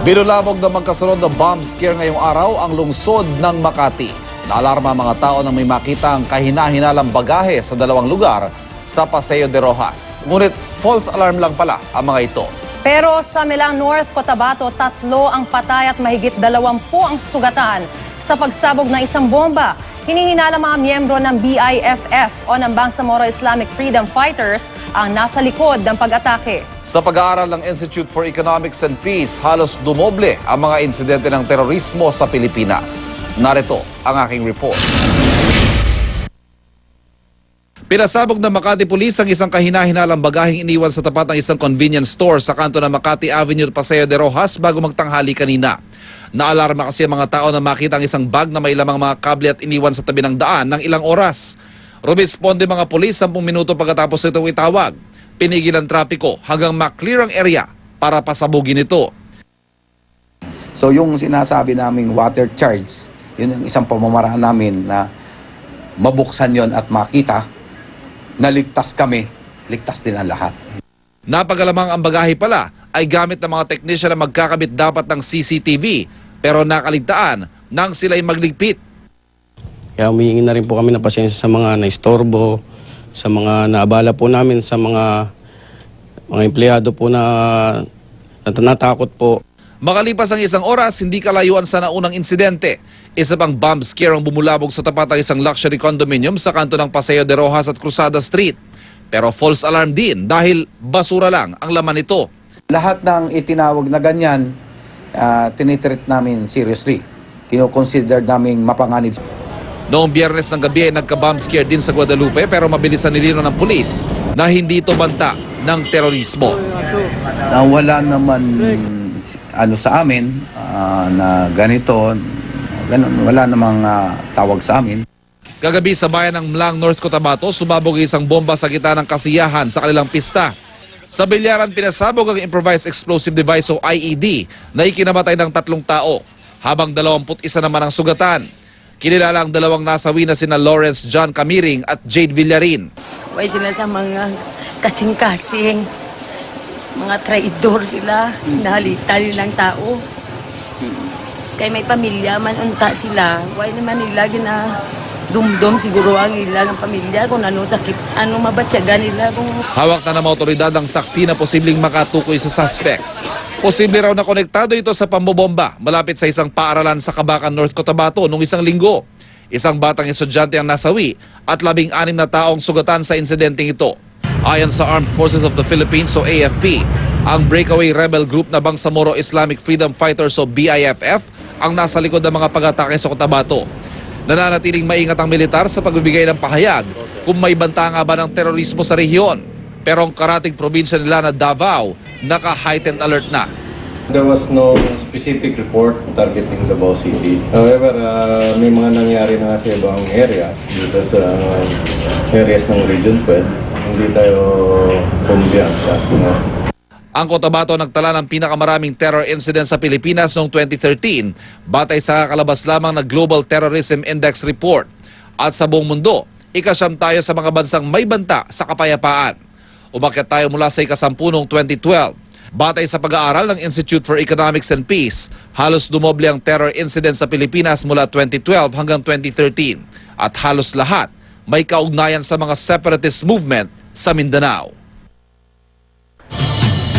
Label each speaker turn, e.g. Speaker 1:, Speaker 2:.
Speaker 1: Binulabog na magkasunod na bomb scare ngayong araw ang lungsod ng Makati. Naalarma ang mga tao nang may makita ang kahina-hinalang bagahe sa dalawang lugar sa Paseo de Rojas. Ngunit false alarm lang pala ang mga ito.
Speaker 2: Pero sa Milang North, Cotabato, 3 ang patay at mahigit 20 ang sugatan sa pagsabog ng isang bomba. Hinihinala mga miyembro ng BIFF o ng Bangsamoro Islamic Freedom Fighters ang nasa likod ng pag-atake.
Speaker 1: Sa pag-aaral ng Institute for Economics and Peace, halos dumoble ang mga insidente ng terorismo sa Pilipinas. Narito ang aking report. Pinasabog ng Makati Police ang isang kahina-hinalang bagaheng iniwan sa tapat ng isang convenience store sa kanto ng Makati Avenue, Paseo de Rojas bago magtanghali kanina. Naalarma kasi ang mga tao na makita ang isang bag na may lamang mga kable at iniwan sa tabi ng daan ng ilang oras. Rumisponde mga pulis 10 minuto pagkatapos itong itawag. Pinigil ang trapiko hanggang ma-clear ang area para pasabugin ito.
Speaker 3: So yung sinasabi naming water charge, yun ang isang pamamaraan namin na mabuksan yon at makita na ligtas kami, ligtas din ang lahat.
Speaker 1: Napagalamang ang bagahe pala ay gamit ng mga teknisyan na magkakabit dapat ng CCTV pero nakaligtaan nang sila'y magligpit.
Speaker 4: Kaya humihingi na rin po kami ng pasensya sa mga naistorbo, sa mga naabala po namin, sa mga empleyado po na natakot po.
Speaker 1: Makalipas ang isang oras, hindi kalayuan sa naunang insidente. Isa pang bomb scare ang bumulabog sa tapat ng isang luxury condominium sa kanto ng Paseo de Rojas at Cruzada Street. Pero false alarm din dahil basura lang ang laman nito.
Speaker 3: Lahat ng itinawag na ganyan, tinitreat namin seriously. Kino-consider naming mapanganib.
Speaker 1: Noong Biyernes ng gabi ay nagka-bomb scare din sa Guadalupe pero mabilis na nilinaw ng pulis na hindi ito banta ng terorismo.
Speaker 3: Wala naman sa amin na ganito, wala namang tawag sa amin.
Speaker 1: Kagabi sa bayan ng Milang North, Cotabato, sumabog isang bomba sa gitna ng kasiyahan sa kanilang pista. Sa bilyaran, pinasabog ang improvised explosive device o IED na ikinamatay ng 3 tao, habang 21 naman ang sugatan. Kinilala ang dalawang nasawi na sina Lawrence John Camiring at Jade Villarin.
Speaker 5: Huwag sila sa mga kasing-kasing, mga traidor sila, nahalita nilang tao. Kaya may pamilya, manunta sila, huwag naman nila dumdum siguro ang ilang pamilya kung ano sakit, ano mabatyagan nila.
Speaker 1: Hawak na ng mga otoridad ang saksi na posibleng makatukoy sa suspect. Posible raw na konektado ito sa pambobomba malapit sa isang paaralan sa Cabacan, North Cotabato noong isang linggo. Isang batang estudyante ang nasawi at 16 na taong sugatan sa insidenteng ito. Ayon sa Armed Forces of the Philippines o AFP, ang breakaway rebel group na Bangsamoro Islamic Freedom Fighters o BIFF ang nasa likod ng mga pag-atake sa Cotabato. Nananatiling maingat ang militar sa pagbibigay ng pahayag kung may banta nga ba ng terorismo sa rehiyon. Pero ang karating probinsya nila na Davao, naka-heightened alert na.
Speaker 6: There was no specific report targeting Davao City. However, may mga nangyari na sa ibang areas dito sa areas ng Region 12. Hindi tayo kumbiyansa.
Speaker 1: Ang Cotabato nagtala ng pinakamaraming terror incident sa Pilipinas noong 2013 batay sa kakalabas lamang na Global Terrorism Index Report. At sa buong mundo, ika-9 tayo sa mga bansang may banta sa kapayapaan. Umakyat tayo mula sa ika-10 noong 2012. Batay sa pag-aaral ng Institute for Economics and Peace, halos dumoble ang terror incident sa Pilipinas mula 2012 hanggang 2013. At halos lahat may kaugnayan sa mga separatist movement sa Mindanao.